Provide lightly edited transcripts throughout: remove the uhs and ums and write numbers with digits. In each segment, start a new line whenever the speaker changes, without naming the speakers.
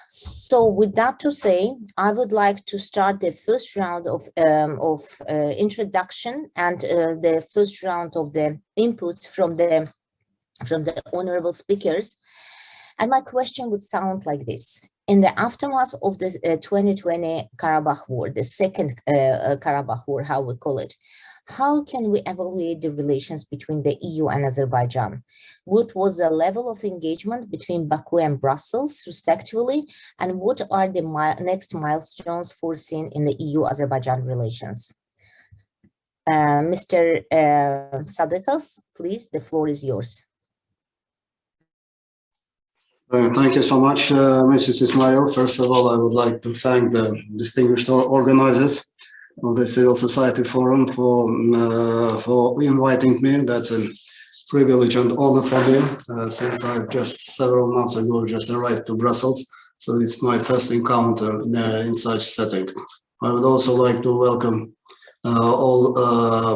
So with that to say, I would like to start the first round of introduction and the first round of the inputs from the honorable speakers. And my question would sound like this. In the aftermath of the 2020 Karabakh War, the second Karabakh War, how we call it, how can we evaluate the relations between the EU and Azerbaijan? What was the level of engagement between Baku and Brussels, respectively? And what are the next milestones foreseen in the EU-Azerbaijan relations? Mr. Sadikov, please, the floor is yours.
Thank you so much, Mrs. Ismail. First of all, I would like to thank the distinguished organizers of the Civil Society Forum for inviting me. That's a privilege and honor for me, since I just several months ago just arrived to Brussels. So it's my first encounter in such setting. I would also like to welcome all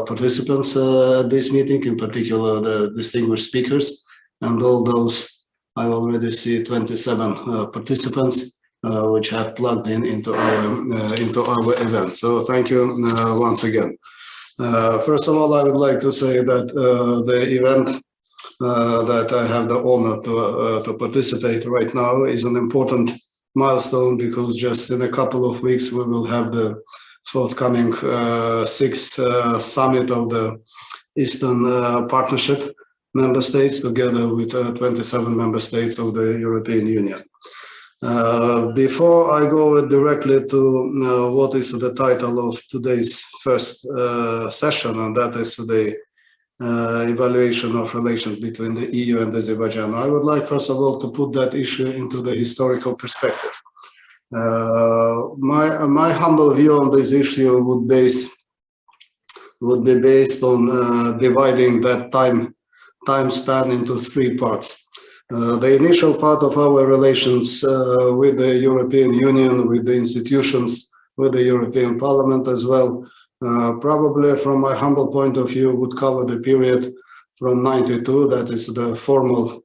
participants at this meeting, in particular the distinguished speakers, and all those. I already see 27 participants which have plugged into our event. So thank you once again. First of all, I would like to say that the event that I have the honor to participate right now is an important milestone, because just in a couple of weeks we will have the forthcoming sixth summit of the Eastern Partnership member states, together with 27 member states of the European Union. Before I go directly to what is the title of today's first session, and that is the evaluation of relations between the EU and Azerbaijan, I would like first of all to put that issue into the historical perspective. My humble view on this issue would be based on dividing that time span into three parts. The initial part of our relations with the European Union, with the institutions, with the European Parliament as well, probably from my humble point of view would cover the period from 92, that is the formal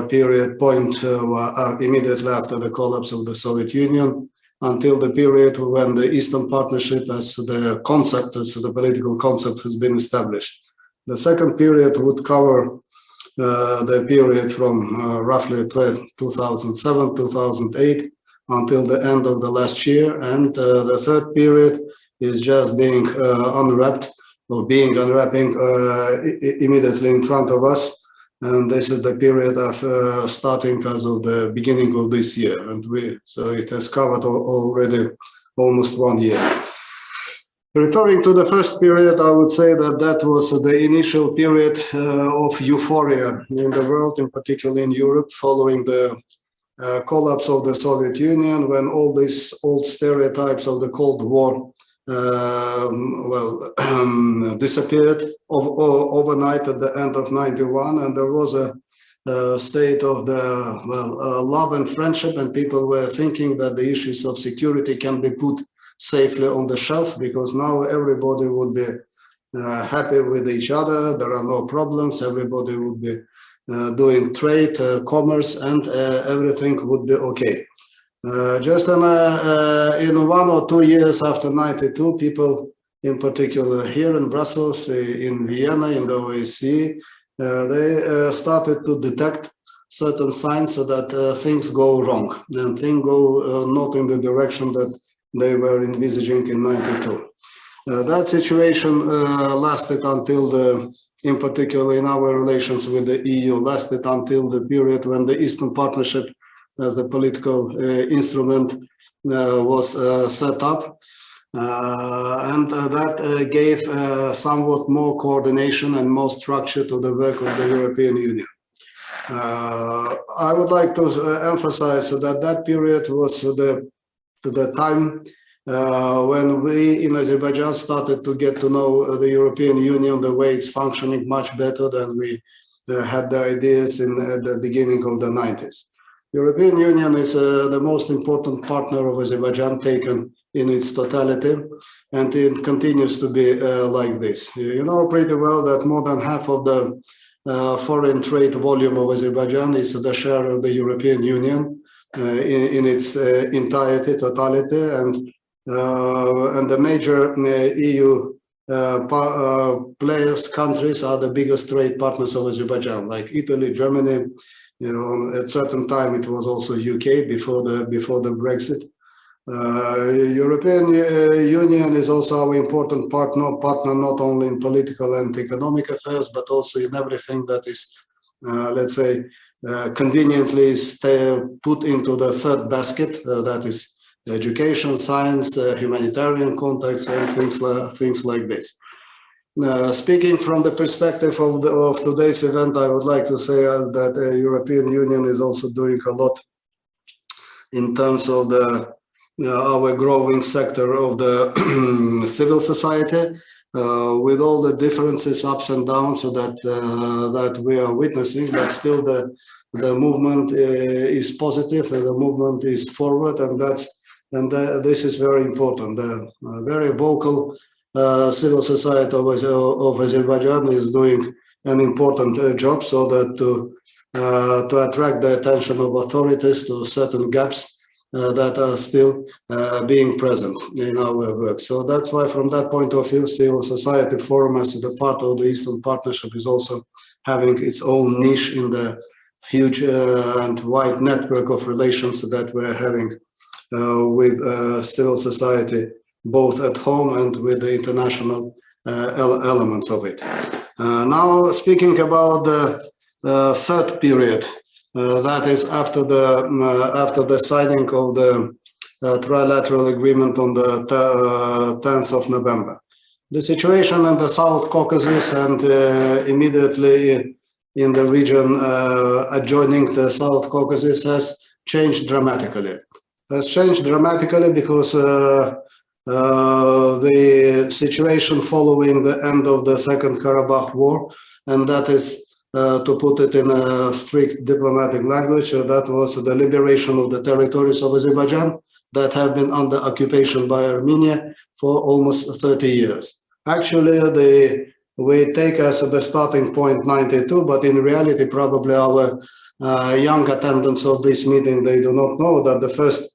period point immediately after the collapse of the Soviet Union, until the period when the Eastern Partnership as the concept, as the political concept, has been established. The second period would cover the period from roughly 2007, 2008 until the end of the last year, and the third period is just being unwrapping immediately in front of us, and this is the period of starting as of the beginning of this year, and so it has covered already almost 1 year. Referring to the first period, I would say that was the initial period of euphoria in the world, in particular in Europe, following the collapse of the Soviet Union, when all these old stereotypes of the Cold War disappeared overnight at the end of 91, and there was a state of the love and friendship, and people were thinking that the issues of security can be put safely on the shelf, because now everybody would be happy with each other, there are no problems, everybody would be doing trade, commerce, and everything would be okay. Just in 1 or 2 years after 92, people, in particular here in Brussels, in Vienna, in the OSCE, they started to detect certain signs so that things go wrong, and things go not in the direction that they were envisaging in 92. That situation lasted until in particular in our relations with the EU, lasted until the period when the Eastern Partnership as a political instrument was set up. And that gave somewhat more coordination and more structure to the work of the European Union. I would like to emphasize that that period was the time when we in Azerbaijan started to get to know the European Union, the way it's functioning much better than we had the ideas at the beginning of the 90s. European Union is the most important partner of Azerbaijan taken in its totality, and it continues to be like this. You know pretty well that more than half of the foreign trade volume of Azerbaijan is the share of the European Union in its entirety, totality, and the major EU players, countries are the biggest trade partners of Azerbaijan, like Italy, Germany. You know, at certain time it was also UK before the Brexit. European Union is also our important partner not only in political and economic affairs, but also in everything that is, let's say, conveniently put into the third basket, that is education, science, humanitarian contacts, and things like this. Speaking from the perspective of today's event, I would like to say that the European Union is also doing a lot in terms of our growing sector of the civil society, with all the differences, ups and downs, so that we are witnessing, but still the movement is positive, and the movement is forward, and this is very important. The very vocal civil society of Azerbaijan is doing an important job, so that to attract the attention of authorities to certain gaps that are still being present in our work. So that's why, from that point of view, Civil Society Forum, as a part of the Eastern Partnership, is also having its own niche in the huge and wide network of relations that we're having with civil society, both at home and with the international elements of it. Now, speaking about the third period, that is after the signing of the trilateral agreement on the 10th of November. The situation in the South Caucasus and immediately in the region adjoining the South Caucasus has changed dramatically. Has changed dramatically because the situation following the end of the Second Karabakh War, and that is, to put it in a strict diplomatic language, that was the liberation of the territories of Azerbaijan that have been under occupation by Armenia for almost 30 years. Actually, we take as the starting point 92, but in reality, probably our young attendants of this meeting, they do not know that the first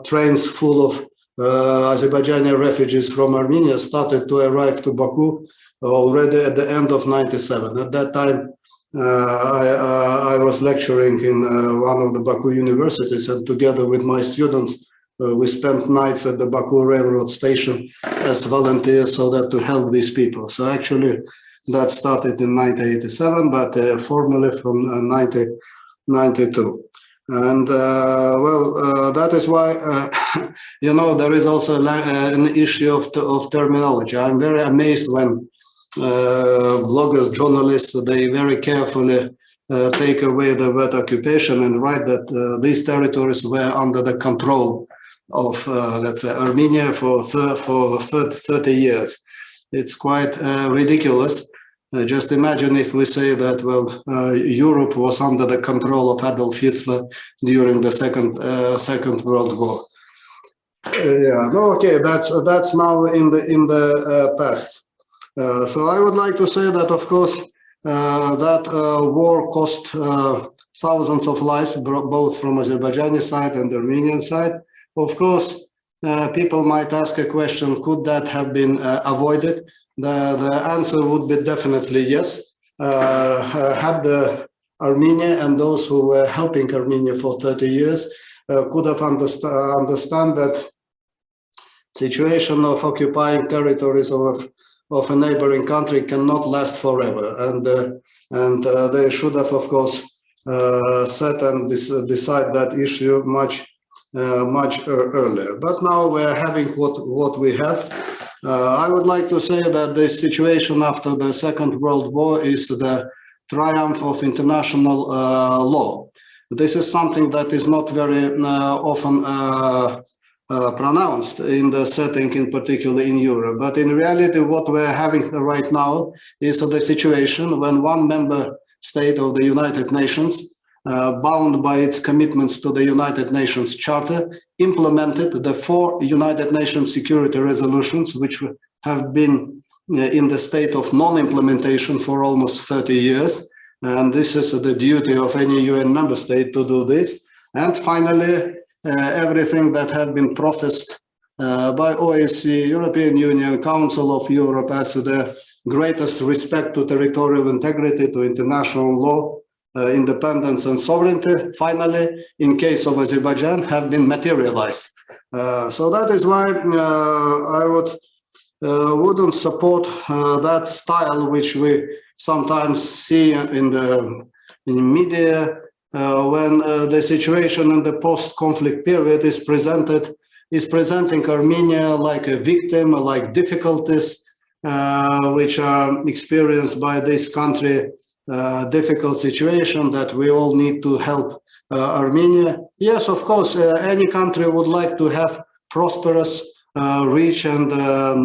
trains full of Azerbaijani refugees from Armenia started to arrive to Baku already at the end of 97. At that time, I was lecturing in one of the Baku universities, and together with my students, we spent nights at the Baku railroad station as volunteers, so that to help these people. So actually, that started in 1987, but formally from 1992. And that is why, you know, there is also an issue of terminology. I'm very amazed when bloggers, journalists, they very carefully take away the word occupation and write that these territories were under the control of, let's say, Armenia for 30 years. It's quite ridiculous. Just imagine if we say that, well, Europe was under the control of Adolf Hitler during the Second World War. Yeah, no, okay, that's now in the past. So I would like to say that, of course, that war cost thousands of lives, both from Azerbaijani side and the Armenian side. Of course, people might ask a question: could that have been avoided? The answer would be definitely yes. Had the Armenia and those who were helping Armenia for 30 years could have understand that situation of occupying territories of a neighboring country cannot last forever, and they should have, of course, set and decide that issue much earlier. But now we're having what we have. I would like to say that the situation after the Second World War is the triumph of international law. This is something that is not very often pronounced in the setting, in particular in Europe. But in reality, what we're having right now is the situation when one member state of the United Nations, bound by its commitments to the United Nations Charter, implemented the 4 United Nations security resolutions, which have been in the state of non-implementation for almost 30 years. And this is the duty of any UN member state to do this. And finally, everything that had been professed by OSCE, European Union, Council of Europe as the greatest respect to territorial integrity, to international law, independence and sovereignty, finally, in case of Azerbaijan, have been materialized. So that is why I wouldn't support that style which we sometimes see in the media when the situation in the post-conflict period is presenting Armenia like a victim, like difficulties which are experienced by this country, difficult situation that we all need to help Armenia. Yes, of course, any country would like to have prosperous, rich and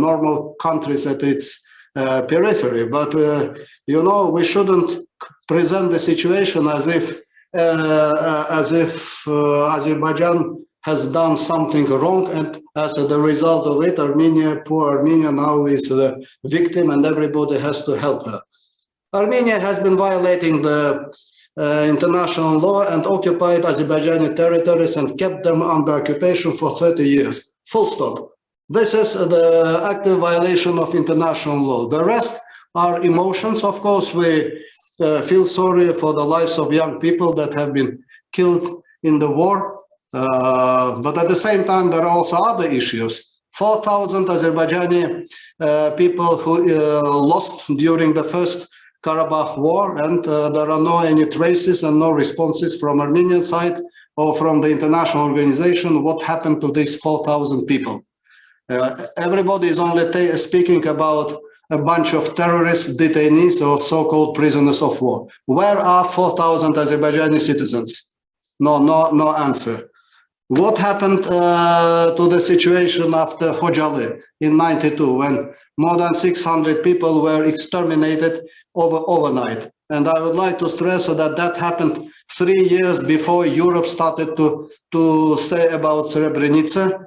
normal countries at its periphery, but you know, we shouldn't present the situation as if Azerbaijan has done something wrong, and as the result of it, poor Armenia now is the victim and everybody has to help her. Armenia has been violating the international law and occupied Azerbaijani territories and kept them under occupation for 30 years. Full stop. This is the active violation of international law. The rest are emotions. Of course, we feel sorry for the lives of young people that have been killed in the war. But at the same time, there are also other issues. 4,000 Azerbaijani people who lost during the first Karabakh war, and there are no any traces and no responses from Armenian side or from the international organization what happened to these 4,000 people. Everybody is only speaking about a bunch of terrorist detainees or so-called prisoners of war. Where are 4,000 Azerbaijani citizens? No answer. What happened to the situation after Khojaly in '92 when more than 600 people were exterminated overnight? And I would like to stress that happened 3 years before Europe started to say about Srebrenica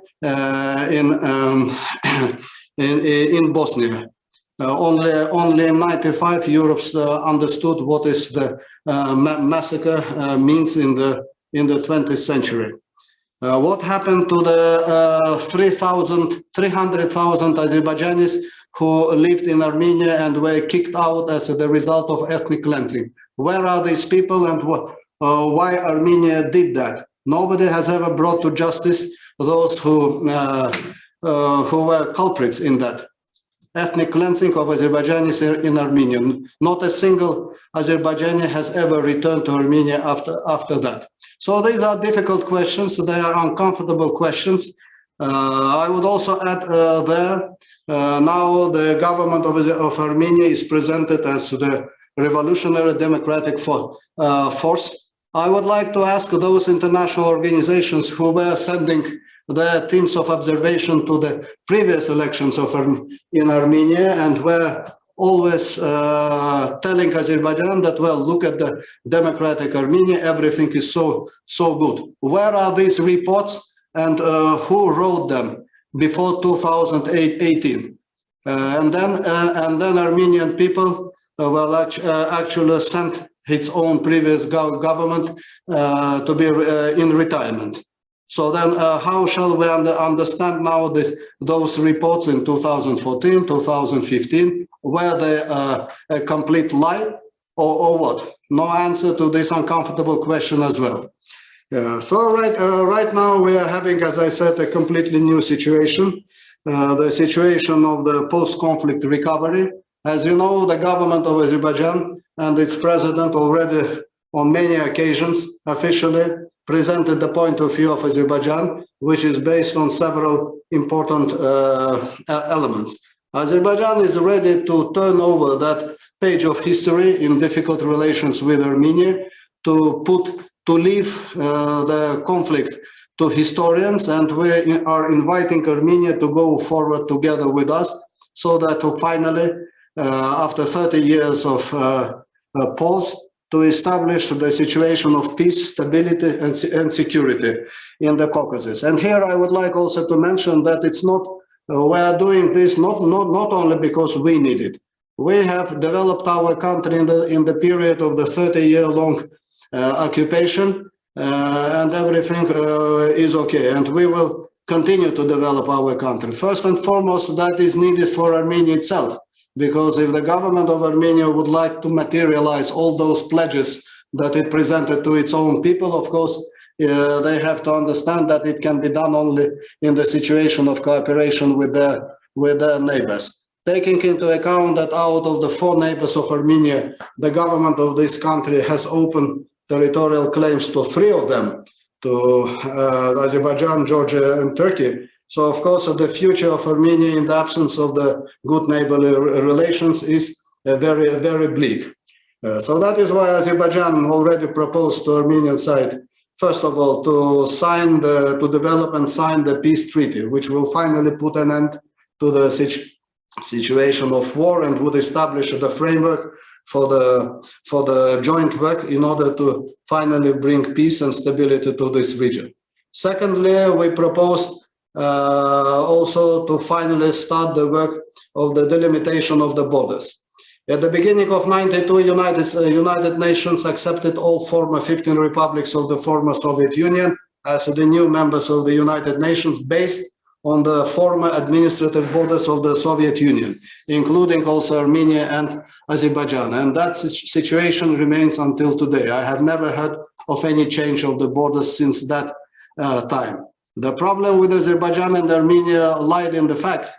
in Bosnia. Only in '95 Europe understood what is the massacre means in the 20th century. What happened to the 300,000 Azerbaijanis who lived in Armenia and were kicked out as the result of ethnic cleansing? Where are these people and why Armenia did that? Nobody has ever brought to justice those who were culprits in that. Ethnic cleansing of Azerbaijanis in Armenia. Not a single Azerbaijani has ever returned to Armenia after that. So these are difficult questions. They are uncomfortable questions. I would also add now the government of Armenia is presented as the revolutionary democratic force. I would like to ask those international organizations who were sending their teams of observation to the previous elections in Armenia and were always telling Azerbaijan that, well, look at the democratic Armenia, everything is so good. Where are these reports and who wrote them before 2018? And then Armenian people actually sent its own previous government to be in retirement. So then how shall we understand now those reports in 2014, 2015? Were they a complete lie or what? No answer to this uncomfortable question as well. So right now we are having, as I said, a completely new situation, the situation of the post-conflict recovery. As you know, the government of Azerbaijan and its president already on many occasions officially presented the point of view of Azerbaijan, which is based on several important elements. Azerbaijan is ready to turn over that page of history in difficult relations with Armenia, to leave the conflict to historians, and we are inviting Armenia to go forward together with us, so that finally, after 30 years of pause, to establish the situation of peace, stability, and security in the Caucasus. And here I would like also to mention that it's not we are doing this not only because we need it. We have developed our country in the period of the 30-year-long occupation, and everything is okay. And we will continue to develop our country. First and foremost, that is needed for Armenia itself, because if the government of Armenia would like to materialize all those pledges that it presented to its own people, of course, they have to understand that it can be done only in the situation of cooperation with their neighbors. Taking into account that out of the 4 neighbors of Armenia, the government of this country has opened territorial claims to 3 of them, to Azerbaijan, Georgia, and Turkey. So, of course, the future of Armenia in the absence of the good neighborly relations is very, very bleak. So that is why Azerbaijan already proposed to Armenian side, first of all, to develop and sign the peace treaty, which will finally put an end to the situation of war and would establish the framework for the joint work in order to finally bring peace and stability to this region. Secondly, we proposed also to finally start the work of the delimitation of the borders. At the beginning of '92, United Nations accepted all former 15 republics of the former Soviet Union as the new members of the United Nations based on the former administrative borders of the Soviet Union, including also Armenia and Azerbaijan. And that situation remains until today. I have never heard of any change of the borders since that time. The problem with Azerbaijan and Armenia lied in the fact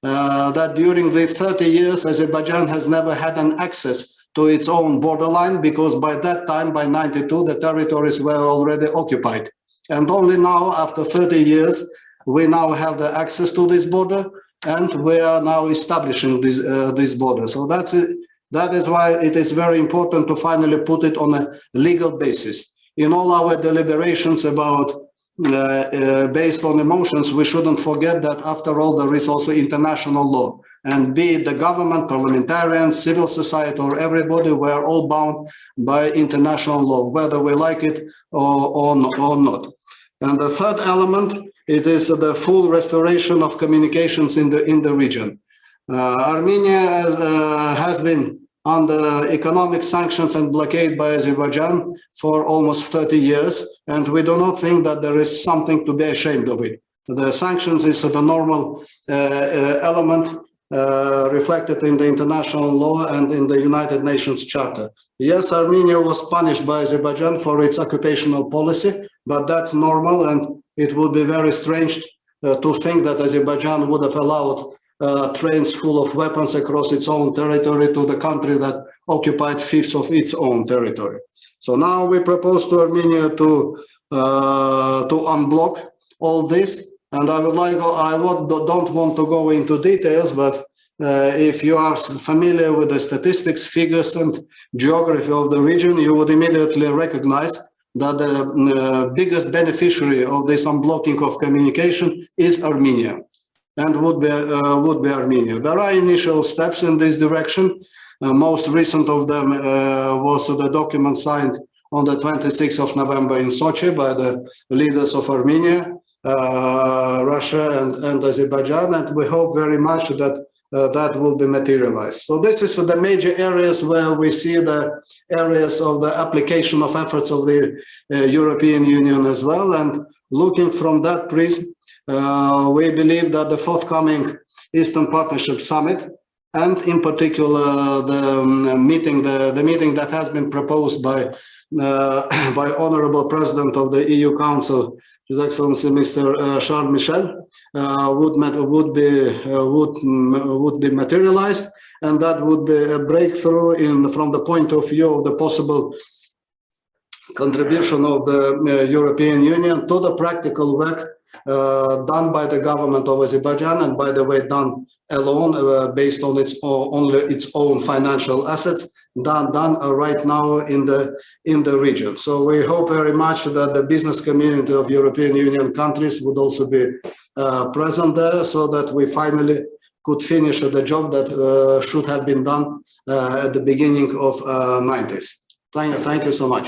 that during the 30 years, Azerbaijan has never had an access to its own borderline, because by that time, by '92, the territories were already occupied. And only now, after 30 years, we now have the access to this border, and we are now establishing this border. So that is why it is very important to finally put it on a legal basis. In all our deliberations about based on emotions, we shouldn't forget that after all, there is also international law. And be it the government, parliamentarians, civil society, or everybody, we are all bound by international law, whether we like it or not. And the third element, it is the full restoration of communications in the region. Armenia has been under economic sanctions and blockade by Azerbaijan for almost 30 years, and we do not think that there is something to be ashamed of it. The sanctions is the normal element reflected in the international law and in the United Nations Charter. Yes, Armenia was punished by Azerbaijan for its occupational policy, but that's normal, and it would be very strange to think that Azerbaijan would have allowed trains full of weapons across its own territory to the country that occupied 1/5 of its own territory. So now we propose to Armenia to unblock all this, and don't want to go into details, but if you are familiar with the statistics, figures, and geography of the region, you would immediately recognize that the biggest beneficiary of this unblocking of communication is Armenia, and would be Armenia. There are initial steps in this direction. Most recent of them was the document signed on the 26th of November in Sochi by the leaders of Armenia, Russia, and Azerbaijan, and we hope very much that that will be materialized. So this is the major areas where we see the areas of the application of efforts of the European Union as well. And looking from that prism, we believe that the forthcoming Eastern Partnership Summit, and in particular the meeting that has been proposed by Honorable President of the EU Council, His Excellency Mr. Charles Michel, would be materialized, and that would be a breakthrough from the point of view of the possible contribution of the European Union to the practical work done by the government of Azerbaijan, and by the way, done alone, based on only its own financial assets, done right now in the region. So we hope very much that the business community of European Union countries would also be present there, so that we finally could finish the job that should have been done at the beginning of '90s. Thank you so much.